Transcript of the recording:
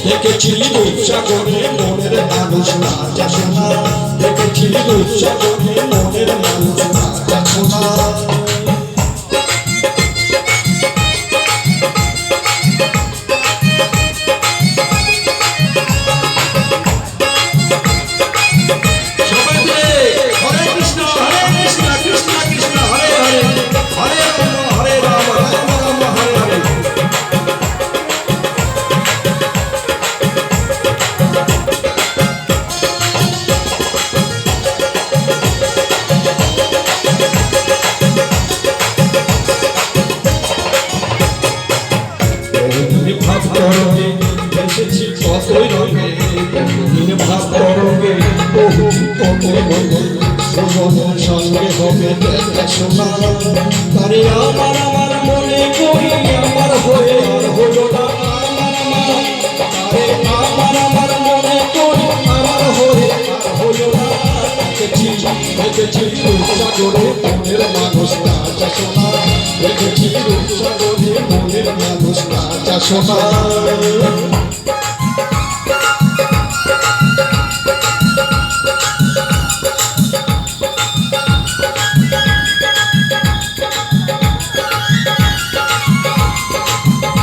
দেখেছি রূপসাগরে মনের মানুষ নাচা শোনা, দেখেছি রূপসাগরে মনের মানুষ নাচা শোনা। কতই রঙে ভাব করবে সঙ্গে হবে শোনা, তারে আমার আমার মনে করি আমার হয়ে আর হলো না, আমার আমার মনে করি আমার হয়ে আর হলো না। দেখেছি রূপসাগরে মনের মানুষ নাচা শোনা, দেখেছি রূপসাগরে মনের মানুষ নাচা শোনা।